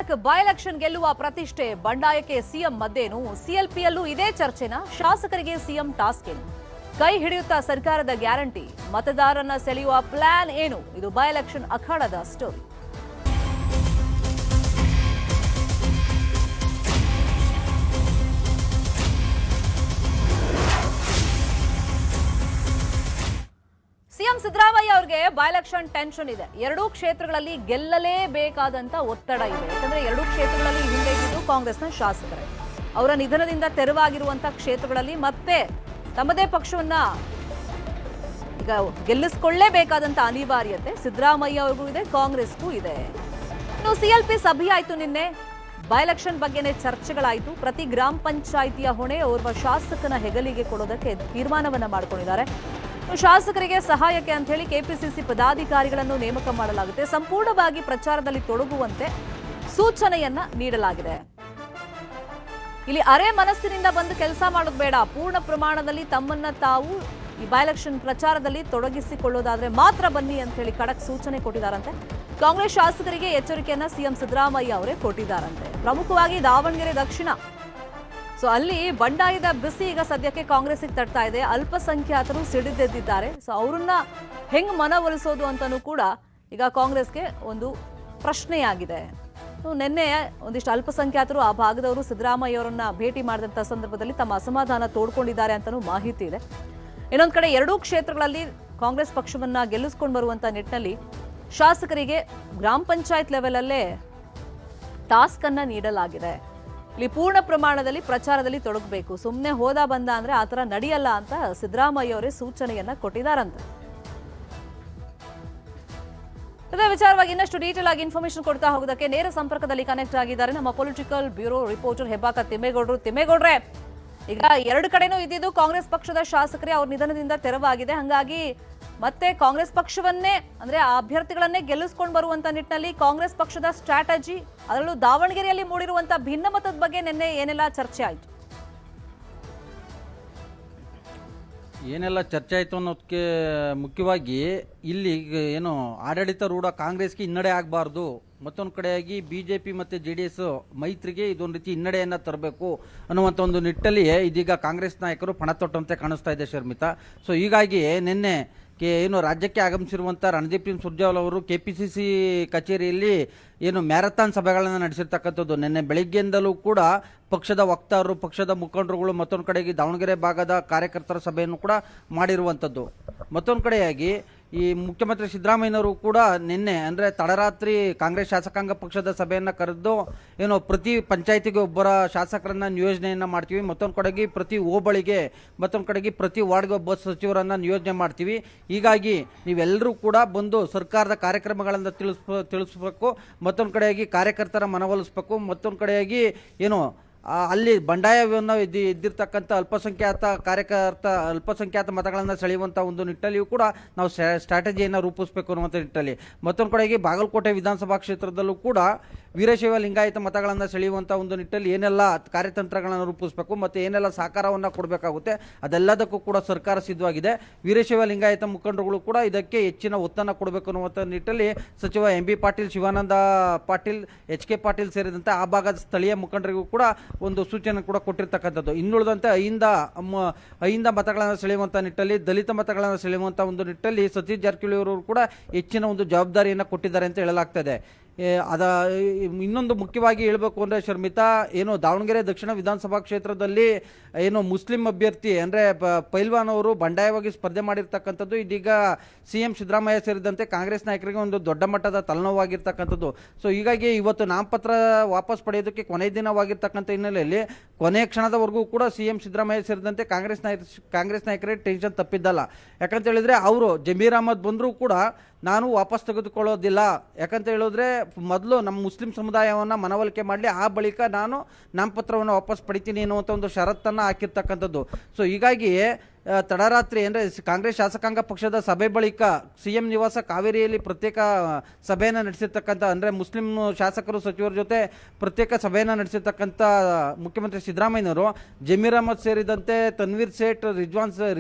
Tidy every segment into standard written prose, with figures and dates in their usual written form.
Gadag by election ಗೆಲ್ಲುವ ಪ್ರತಿಷ್ಠೆ ಬಂಡಾಯಕ್ಕೆ CM ಮದ್ದೇನು? ಸಿಎಲ್ಪಿಯಲ್ಲೂ ಇದೇ ಚರ್ಚೆನಾ? ಶಾಸಕರಿಗೆ ಸಿಎಂ ಟಾಸ್ಕ್ ಏನು? ಕೈ ಹಿಡಿಯುತ್ತಾ ಸರ್ಕಾರದ ಗ್ಯಾರಂಟಿ, ಮತದಾರರನ್ನ ಸೆಳೆಯುವ ಪ್ಲಾನ್ ಏನು? ಇದು ಬೈ ಎಲೆಕ್ಷನ್ ಅಖಾಡದ ಸ್ಟೋರಿ. ಸಿಎಂ ಸಿದ್ದರಾಮಯ್ಯ ಅವರಿಗೆ ಬೈ ಎಲೆಕ್ಷನ್ ಟೆನ್ಷನ್ ಇದೆ. ಎರಡೂ ಕ್ಷೇತ್ರಗಳಲ್ಲಿ ಗೆಲ್ಲಲೇಬೇಕಾದಂತ ಒತ್ತಡ ಇದೆ. ಯಾಕಂದ್ರೆ ಎರಡೂ ಕ್ಷೇತ್ರಗಳಲ್ಲಿ ಹಿಂದೆ ಇದ್ದು ಕಾಂಗ್ರೆಸ್ನ ಶಾಸಕರೇ. ಅವರ ನಿಧನದಿಂದ ತೆರವಾಗಿರುವಂತಹ ಕ್ಷೇತ್ರಗಳಲ್ಲಿ ಮತ್ತೆ ತಮ್ಮದೇ ಪಕ್ಷವನ್ನ ಈಗ ಗೆಲ್ಲಿಸಿಕೊಳ್ಳಲೇಬೇಕಾದಂತ ಅನಿವಾರ್ಯತೆ ಸಿದ್ದರಾಮಯ್ಯ ಅವ್ರಿಗೂ ಇದೆ, ಕಾಂಗ್ರೆಸ್ಗೂ ಇದೆ. ಇನ್ನು ಸಿಎಲ್ಪಿ ಸಭೆ ಆಯ್ತು ನಿನ್ನೆ. ಬೈ ಎಲೆಕ್ಷನ್ ಬಗ್ಗೆನೇ ಚರ್ಚೆಗಳಾಯಿತು. ಪ್ರತಿ ಗ್ರಾಮ ಪಂಚಾಯಿತಿಯ ಹೊಣೆ ಓರ್ವ ಶಾಸಕನ ಹೆಗಲಿಗೆ ಕೊಡೋದಕ್ಕೆ ತೀರ್ಮಾನವನ್ನ ಮಾಡಿಕೊಂಡಿದ್ದಾರೆ. ಶಾಸಕರಿಗೆ ಸಹಾಯಕ್ಕೆ ಅಂತ ಹೇಳಿ ಕೆಪಿಸಿಸಿ ಪದಾಧಿಕಾರಿಗಳನ್ನು ನೇಮಕ ಮಾಡಲಾಗುತ್ತೆ. ಸಂಪೂರ್ಣವಾಗಿ ಪ್ರಚಾರದಲ್ಲಿ ತೊಡಗುವಂತೆ ಸೂಚನೆಯನ್ನ ನೀಡಲಾಗಿದೆ. ಇಲ್ಲಿ ಅರೆ ಮನಸ್ಸಿನಿಂದ ಬಂದು ಕೆಲಸ ಮಾಡೋದು ಬೇಡ, ಪೂರ್ಣ ಪ್ರಮಾಣದಲ್ಲಿ ತಮ್ಮನ್ನ ತಾವು ಈ ಬೈ ಎಲೆಕ್ಷನ್ ಪ್ರಚಾರದಲ್ಲಿ ತೊಡಗಿಸಿಕೊಳ್ಳೋದಾದ್ರೆ ಮಾತ್ರ ಬನ್ನಿ ಅಂತ ಹೇಳಿ ಖಡಕ್ ಸೂಚನೆ ಕೊಟ್ಟಿದ್ದಾರಂತೆ. ಕಾಂಗ್ರೆಸ್ ಶಾಸಕರಿಗೆ ಎಚ್ಚರಿಕೆಯನ್ನ ಸಿಎಂ ಸಿದ್ದರಾಮಯ್ಯ ಅವರೇ ಕೊಟ್ಟಿದ್ದಾರಂತೆ. ಪ್ರಮುಖವಾಗಿ ದಾವಣಗೆರೆ ದಕ್ಷಿಣ, ಸೊ ಅಲ್ಲಿ ಬಂಡಾಯದ ಬಿಸಿ ಈಗ ಸದ್ಯಕ್ಕೆ ಕಾಂಗ್ರೆಸ್ಗೆ ತಡ್ತಾ ಇದೆ. ಅಲ್ಪಸಂಖ್ಯಾತರು ಸಿಡಿದೆದ್ದಿದ್ದಾರೆ. ಸೊ ಅವರನ್ನ ಹೆಂಗ್ ಮನವೊಲಿಸೋದು ಅಂತಾನೂ ಕೂಡ ಈಗ ಕಾಂಗ್ರೆಸ್ಗೆ ಒಂದು ಪ್ರಶ್ನೆಯಾಗಿದೆ. ನಿನ್ನೆ ಒಂದಿಷ್ಟು ಅಲ್ಪಸಂಖ್ಯಾತರು ಆ ಭಾಗದವರು ಸಿದ್ದರಾಮಯ್ಯ ಅವರನ್ನ ಭೇಟಿ ಮಾಡಿದಂತ ಸಂದರ್ಭದಲ್ಲಿ ತಮ್ಮ ಅಸಮಾಧಾನ ತೋಡ್ಕೊಂಡಿದ್ದಾರೆ ಅಂತಾನೂ ಮಾಹಿತಿ ಇದೆ. ಇನ್ನೊಂದು ಕಡೆ ಎರಡೂ ಕ್ಷೇತ್ರಗಳಲ್ಲಿ ಕಾಂಗ್ರೆಸ್ ಪಕ್ಷವನ್ನ ಗೆಲ್ಲಿಸಿಕೊಂಡು ಬರುವಂತ ನಿಟ್ಟಿನಲ್ಲಿ ಶಾಸಕರಿಗೆ ಗ್ರಾಮ ಪಂಚಾಯತ್ ಲೆವೆಲ್ ಅಲ್ಲೇ ಟಾಸ್ಕ್ ಅನ್ನ ನೀಡಲಾಗಿದೆ. ಇಲ್ಲಿ ಪೂರ್ಣ ಪ್ರಮಾಣದಲ್ಲಿ ಪ್ರಚಾರದಲ್ಲಿ ತೊಡಗಬೇಕು, ಸುಮ್ಮನೆ ಹೋದ ಬಂದ ಅಂದ್ರೆ ಆತರ ನಡೆಯಲ್ಲ ಅಂತ ಸಿದ್ದರಾಮಯ್ಯ ಅವರೇ ಸೂಚನೆಯನ್ನ ಕೊಟ್ಟಿದ್ದಾರಂತೆ. ಇದೇ ವಿಚಾರವಾಗಿ ಇನ್ನಷ್ಟು ಡೀಟೇಲ್ ಆಗಿ ಇನ್ಫಾರ್ಮೇಶನ್ ಕೊಡ್ತಾ ಹೋಗೋದಕ್ಕೆ ನೇರ ಸಂಪರ್ಕದಲ್ಲಿ ಕನೆಕ್ಟ್ ಆಗಿದ್ದಾರೆ ನಮ್ಮ ಪೊಲಿಟಿಕಲ್ ಬ್ಯೂರೋ ರಿಪೋರ್ಟರ್ ಹೆಬ್ಬಾಕ ತಿಮ್ಮೇಗೌಡರು. ತಿಮ್ಮೇಗೌಡ್ರೆ, ಈಗ ಎರಡು ಕಡೆನೂ ಇದ್ದಿದ್ದು ಕಾಂಗ್ರೆಸ್ ಪಕ್ಷದ ಶಾಸಕರೇ ಅವ್ರ ನಿಧನದಿಂದ ತೆರವಾಗಿದೆ. ಹಂಗಾಗಿ ಮತ್ತೆ ಕಾಂಗ್ರೆಸ್ ಪಕ್ಷವನ್ನೇ ಅಂದ್ರೆ ಆ ಅಭ್ಯರ್ಥಿಗಳನ್ನೇ ಗೆಲ್ಲಿಸ್ಕೊಂಡು ಬರುವಂತ ನಿಟ್ಟಿನಲ್ಲಿ ಕಾಂಗ್ರೆಸ್ ಪಕ್ಷದ ಸ್ಟ್ರಾಟಜಿ, ಅದರಲ್ಲೂ ದಾವಣಗೆರೆಯಲ್ಲಿ ಮೂಡಿರುವಂತಹ ಭಿನ್ನಮತದ ಬಗ್ಗೆ ನಿನ್ನೆ ಏನೆಲ್ಲ ಚರ್ಚೆ ಆಯಿತು? ಏನೆಲ್ಲ ಚರ್ಚೆ ಆಯಿತು ಅನ್ನೋದಕ್ಕೆ ಮುಖ್ಯವಾಗಿ ಇಲ್ಲಿ ಏನು ಆಡಳಿತಾರೂಢ ಕಾಂಗ್ರೆಸ್ಗೆ ಹಿನ್ನಡೆ ಆಗಬಾರ್ದು, ಮತ್ತೊಂದು ಕಡೆಯಾಗಿ ಬಿಜೆಪಿ ಮತ್ತು JDS ಮೈತ್ರಿಗೆ ಇದೊಂದು ರೀತಿ ಹಿನ್ನಡೆಯನ್ನು ತರಬೇಕು ಅನ್ನುವಂಥ ಒಂದು ನಿಟ್ಟಲ್ಲಿ ಇದೀಗ ಕಾಂಗ್ರೆಸ್ ನಾಯಕರು ಪಣ ತೊಟ್ಟಂತೆ ಕಾಣಿಸ್ತಾ ಇದೆ ಶರ್ಮಿತಾ. ಸೊ ಹೀಗಾಗಿ ನಿನ್ನೆ ಏನು ರಾಜ್ಯಕ್ಕೆ ಆಗಮಿಸಿರುವಂಥ ರಣದೀಪ್ ಸಿಂಗ್ ಸುರ್ಜೇವಾಲಾ ಅವರು KPCC ಕಚೇರಿಯಲ್ಲಿ ಏನು ಮ್ಯಾರಥಾನ್ ಸಭೆಗಳನ್ನು ನಡೆಸಿರ್ತಕ್ಕಂಥದ್ದು. ನಿನ್ನೆ ಬೆಳಿಗ್ಗೆಯಿಂದಲೂ ಕೂಡ ಪಕ್ಷದ ವಕ್ತಾರರು, ಪಕ್ಷದ ಮುಖಂಡರುಗಳು, ಮತ್ತೊಂದು ಕಡೆಗೆ ದಾವಣಗೆರೆ ಭಾಗದ ಕಾರ್ಯಕರ್ತರ ಸಭೆಯನ್ನು ಕೂಡ ಮಾಡಿರುವಂಥದ್ದು. ಮತ್ತೊಂದು ಕಡೆಯಾಗಿ ಈ ಮುಖ್ಯಮಂತ್ರಿ ಸಿದ್ದರಾಮಯ್ಯನವರು ಕೂಡ ನಿನ್ನೆ ಅಂದರೆ ತಡರಾತ್ರಿ ಕಾಂಗ್ರೆಸ್ ಶಾಸಕಾಂಗ ಪಕ್ಷದ ಸಭೆಯನ್ನು ಕರೆದು ಏನು ಪ್ರತಿ ಪಂಚಾಯತಿಗೆ ಒಬ್ಬರ ಶಾಸಕರನ್ನ ನಿಯೋಜನೆಯನ್ನು ಮಾಡ್ತೀವಿ, ಮತ್ತೊಂದು ಕಡೆಗೆ ಪ್ರತಿ ಹೋಬಳಿಗೆ, ಮತ್ತೊಂದು ಕಡೆಗೆ ಪ್ರತಿ ವಾರ್ಡ್ಗೆ ಒಬ್ಬ ಸಚಿವರನ್ನು ನಿಯೋಜನೆ ಮಾಡ್ತೀವಿ. ಹೀಗಾಗಿ ನೀವೆಲ್ಲರೂ ಕೂಡ ಬಂದು ಸರ್ಕಾರದ ಕಾರ್ಯಕ್ರಮಗಳನ್ನು ತಿಳಿಸ್ಬೇಕು, ಮತ್ತೊಂದು ಕಡೆಯಾಗಿ ಕಾರ್ಯಕರ್ತರ ಮನವೊಲಿಸ್ಬೇಕು, ಮತ್ತೊಂದು ಕಡೆಯಾಗಿ ಏನು ಅಲ್ಲಿ ಬಂಡಾಯವನ್ನು ಇದ್ದಿರ್ತಕ್ಕಂಥ ಅಲ್ಪಸಂಖ್ಯಾತ ಮತಗಳನ್ನು ಸೆಳೆಯುವಂಥ ಒಂದು ನಿಟ್ಟಲ್ಲಿಯೂ ಕೂಡ ನಾವು ಸ್ಟ್ರಾಟಜಿಯನ್ನು ರೂಪಿಸಬೇಕು ಅನ್ನುವಂಥ ನಿಟ್ಟಲ್ಲಿ. ಮತ್ತೊಂದು ಕಡೆಗೆ ಬಾಗಲಕೋಟೆ ವಿಧಾನಸಭಾ ಕ್ಷೇತ್ರದಲ್ಲೂ ಕೂಡ ವೀರಶೈವ ಲಿಂಗಾಯತ ಮತಗಳನ್ನು ಸೆಳೆಯುವಂಥ ಒಂದು ನಿಟ್ಟಲ್ಲಿ ಏನೆಲ್ಲ ಕಾರ್ಯತಂತ್ರಗಳನ್ನು ರೂಪಿಸಬೇಕು ಮತ್ತು ಏನೆಲ್ಲ ಸಹಕಾರವನ್ನು ಕೊಡಬೇಕಾಗುತ್ತೆ ಅದೆಲ್ಲದಕ್ಕೂ ಕೂಡ ಸರ್ಕಾರ ಸಿದ್ಧವಾಗಿದೆ. ವೀರಶೈವ ಲಿಂಗಾಯತ ಮುಖಂಡರುಗಳು ಕೂಡ ಇದಕ್ಕೆ ಹೆಚ್ಚಿನ ಒತ್ತನ್ನು ಕೊಡಬೇಕು ಅನ್ನುವಂಥ ನಿಟ್ಟಲ್ಲಿ ಸಚಿವ MB ಪಾಟೀಲ್, ಶಿವಾನಂದ ಪಾಟೀಲ್, HK ಪಾಟೀಲ್ ಸೇರಿದಂತೆ ಆ ಭಾಗದ ಸ್ಥಳೀಯ ಮುಖಂಡರಿಗೂ ಕೂಡ ಒಂದು ಸೂಚನೆ ಕೂಡ ಕೊಟ್ಟಿರ್ತಕ್ಕಂಥದ್ದು. ಇನ್ನುಳಿದಂತೆ ಐಂದ ಮತಗಳನ್ನು ಸೆಳೆಯುವಂಥ ನಿಟ್ಟಲ್ಲಿ, ದಲಿತ ಮತಗಳನ್ನು ಸೆಳೆಯುವಂಥ ಒಂದು ನಿಟ್ಟಲ್ಲಿ ಸತೀಶ್ ಜಾರಕಿಹೊಳಿ ಅವರು ಕೂಡ ಹೆಚ್ಚಿನ ಒಂದು ಜವಾಬ್ದಾರಿಯನ್ನು ಕೊಟ್ಟಿದ್ದಾರೆ ಅಂತ ಹೇಳಲಾಗ್ತದೆ. ಇನ್ನೊಂದು ಮುಖ್ಯವಾಗಿ ಹೇಳಬೇಕು ಅಂದರೆ ಶರ್ಮಿತಾ, ಏನು ದಾವಣಗೆರೆ ದಕ್ಷಿಣ ವಿಧಾನಸಭಾ ಕ್ಷೇತ್ರದಲ್ಲಿ ಏನು ಮುಸ್ಲಿಂ ಅಭ್ಯರ್ಥಿ ಅಂದರೆ ಪೈಲ್ವಾನ್ ಅವರು ಬಂಡಾಯವಾಗಿ ಸ್ಪರ್ಧೆ ಮಾಡಿರ್ತಕ್ಕಂಥದ್ದು ಇದೀಗ CM ಸಿದ್ದರಾಮಯ್ಯ ಸೇರಿದಂತೆ ಕಾಂಗ್ರೆಸ್ ನಾಯಕರಿಗೆ ಒಂದು ದೊಡ್ಡ ಮಟ್ಟದ ತಲೆನೋವಾಗಿರ್ತಕ್ಕಂಥದ್ದು. ಸೊ ಹೀಗಾಗಿ ಇವತ್ತು ನಾಮಪತ್ರ ವಾಪಸ್ ಪಡೆಯೋದಕ್ಕೆ ಕೊನೆಯ ದಿನವಾಗಿರ್ತಕ್ಕಂಥ ಹಿನ್ನೆಲೆಯಲ್ಲಿ ಕೊನೆಯ ಕ್ಷಣದವರೆಗೂ ಕೂಡ CM ಸಿದ್ದರಾಮಯ್ಯ ಸೇರಿದಂತೆ ಕಾಂಗ್ರೆಸ್ ನಾಯಕರಿಗೆ ಟೆನ್ಷನ್ ತಪ್ಪಿದ್ದಲ್ಲ. ಯಾಕಂತ ಹೇಳಿದ್ರೆ ಅವರು ಜಮೀರ್ ಅಹಮದ್ ಬಂದರೂ ಕೂಡ ನಾನು ವಾಪಸ್ ತೆಗೆದುಕೊಳ್ಳೋದಿಲ್ಲ, ಯಾಕಂತ ಹೇಳಿದ್ರೆ ಮೊದಲು ನಮ್ಮ ಮುಸ್ಲಿಂ ಸಮುದಾಯವನ್ನು ಮನವೊಲಿಕೆ ಮಾಡಲಿ, ಆ ಬಳಿಕ ನಾನು ನಾಮಪತ್ರವನ್ನು ವಾಪಸ್ ಪಡಿತೀನಿ ಅನ್ನುವಂಥ ಒಂದು ಷರತ್ತನ್ನು ಹಾಕಿರ್ತಕ್ಕಂಥದ್ದು. ಸೊ ಹೀಗಾಗಿ ತಡರಾತ್ರಿ ಅಂದರೆ ಕಾಂಗ್ರೆಸ್ ಶಾಸಕಾಂಗ ಪಕ್ಷದ ಸಭೆ ಬಳಿಕ CM ನಿವಾಸ ಕಾವೇರಿಯಲ್ಲಿ ಪ್ರತ್ಯೇಕ ಸಭೆಯನ್ನು ನಡೆಸಿರ್ತಕ್ಕಂಥ ಅಂದರೆ ಮುಸ್ಲಿಂ ಶಾಸಕರು ಸಚಿವರ ಜೊತೆ ಪ್ರತ್ಯೇಕ ಸಭೆಯನ್ನು ನಡೆಸಿರ್ತಕ್ಕಂಥ ಮುಖ್ಯಮಂತ್ರಿ ಸಿದ್ದರಾಮಯ್ಯನವರು ಜಮೀರ್ ಅಹಮದ್ ಸೇರಿದಂತೆ ತನ್ವೀರ್ ಸೇಠ್,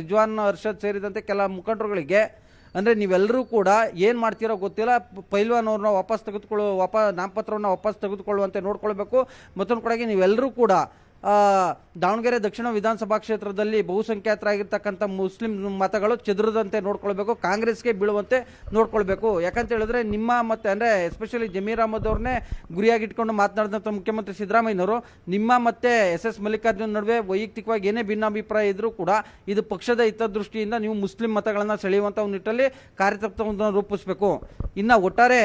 ರಿಜ್ವಾನ್ ಅರ್ಷದ್ ಸೇರಿದಂತೆ ಕೆಲ ಮುಖಂಡರುಗಳಿಗೆ ಅಂದರೆ ನೀವೆಲ್ಲರೂ ಕೂಡ ಏನು ಮಾಡ್ತೀರೋ ಗೊತ್ತಿಲ್ಲ, ಪೈಲ್ವಾನ್ ಅವ್ರನ್ನ ನಾಮಪತ್ರವನ್ನು ವಾಪಸ್ ತೆಗೆದುಕೊಳ್ಳುವಂತೆ ನೋಡ್ಕೊಳ್ಬೇಕು. ಮತ್ತೊಂದು ಕಡೆಗೆ ನೀವೆಲ್ಲರೂ ಕೂಡ ದಾವಣಗೆರೆ ದಕ್ಷಿಣ ವಿಧಾನಸಭಾ ಕ್ಷೇತ್ರದಲ್ಲಿ ಬಹುಸಂಖ್ಯಾತರಾಗಿರ್ತಕ್ಕಂಥ ಮುಸ್ಲಿಂ ಮತಗಳು ಚದುರದಂತೆ ನೋಡ್ಕೊಳ್ಬೇಕು, ಕಾಂಗ್ರೆಸ್ಗೆ ಬೀಳುವಂತೆ ನೋಡ್ಕೊಳ್ಬೇಕು. ಯಾಕಂತ ಹೇಳಿದ್ರೆ ನಿಮ್ಮ ಮತ್ತೆ ಅಂದರೆ ಎಸ್ಪೆಷಲಿ ಜಮೀರ್ ಅಹಮದ್ ಅವ್ರನ್ನೇ ಗುರಿಯಾಗಿಟ್ಕೊಂಡು ಮಾತನಾಡಿದಂಥ ಮುಖ್ಯಮಂತ್ರಿ ಸಿದ್ದರಾಮಯ್ಯನವರು ನಿಮ್ಮ ಮತ್ತೆ ಎಸ್ ಮಲ್ಲಿಕಾರ್ಜುನ್ ನಡುವೆ ವೈಯಕ್ತಿಕವಾಗಿ ಏನೇ ಭಿನ್ನಾಭಿಪ್ರಾಯ ಇದ್ರೂ ಕೂಡ ಇದು ಪಕ್ಷದ ಹಿತದೃಷ್ಟಿಯಿಂದ ನೀವು ಮುಸ್ಲಿಂ ಮತಗಳನ್ನು ಸೆಳೆಯುವಂಥ ಒಂದು ನಿಟ್ಟಲ್ಲಿ ಕಾರ್ಯತಂತ್ರವನ್ನು ರೂಪಿಸಬೇಕು. ಇನ್ನು ಒಟ್ಟಾರೆ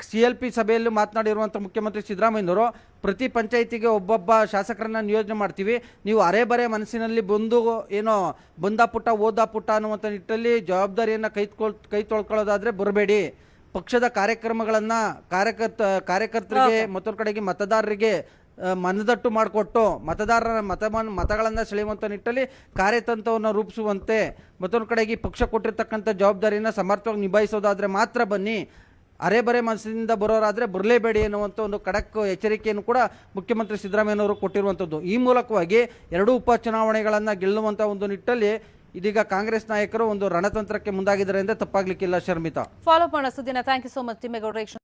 CLP ಸಭೆಯಲ್ಲಿ ಮಾತನಾಡಿರುವಂಥ ಮುಖ್ಯಮಂತ್ರಿ ಸಿದ್ದರಾಮಯ್ಯನವರು ಪ್ರತಿ ಪಂಚಾಯಿತಿಗೆ ಒಬ್ಬೊಬ್ಬ ಶಾಸಕರನ್ನ ನಿಯೋಜನೆ ಮಾಡ್ತೀವಿ, ನೀವು ಅರೆ ಮನಸ್ಸಿನಲ್ಲಿ ಬಂದು ಏನೋ ಬಂದ ಪುಟ್ಟ ಓದ ಪುಟ್ಟ ಅನ್ನುವಂಥ ನಿಟ್ಟಲ್ಲಿ ಜವಾಬ್ದಾರಿಯನ್ನು ಕೈ ತೊಳ್ಕೊಳ್ಳೋದಾದರೆ ಬರಬೇಡಿ. ಪಕ್ಷದ ಕಾರ್ಯಕ್ರಮಗಳನ್ನು ಕಾರ್ಯಕರ್ತರಿಗೆ ಮತ್ತೊಂದು ಕಡೆಗೆ ಮತದಾರರಿಗೆ ಮನದಟ್ಟು ಮಾಡಿಕೊಟ್ಟು ಮತಗಳನ್ನು ಸೆಳೆಯುವಂಥ ನಿಟ್ಟಲ್ಲಿ ಕಾರ್ಯತಂತ್ರವನ್ನು ರೂಪಿಸುವಂತೆ, ಮತ್ತೊಂದು ಕಡೆಗೆ ಪಕ್ಷ ಕೊಟ್ಟಿರ್ತಕ್ಕಂಥ ಜವಾಬ್ದಾರಿಯನ್ನು ಸಮರ್ಥವಾಗಿ ನಿಭಾಯಿಸೋದಾದರೆ ಮಾತ್ರ ಬನ್ನಿ, ಅರೆ ಮನಸ್ಸಿನಿಂದ ಬರೋರಾದರೆ ಬರಲೇಬೇಡಿ ಎನ್ನುವಂಥ ಒಂದು ಖಡಕ್ ಎಚ್ಚರಿಕೆಯನ್ನು ಕೂಡ ಮುಖ್ಯಮಂತ್ರಿ ಸಿದ್ದರಾಮಯ್ಯನವರು ಕೊಟ್ಟಿರುವಂಥದ್ದು. ಈ ಮೂಲಕವಾಗಿ ಎರಡೂ ಉಪಚುನಾವಣೆಗಳನ್ನು ಗೆಲ್ಲುವಂಥ ಒಂದು ನಿಟ್ಟಲ್ಲಿ ಇದೀಗ ಕಾಂಗ್ರೆಸ್ ನಾಯಕರು ಒಂದು ರಣತಂತ್ರಕ್ಕೆ ಮುಂದಾಗಿದ್ದಾರೆ ಅಂದರೆ ತಪ್ಪಾಗ್ಲಿಕ್ಕಿಲ್ಲ. ಶರ್ಮಿತಾ, ಫಾಲೋ ಮಾಡೋ ಸುದ್ದಿನ ಥ್ಯಾಂಕ್ ಯು ಸೋ ಮಚ್ ತಿಮ್ಮೇಗೌಡ್ರೆ.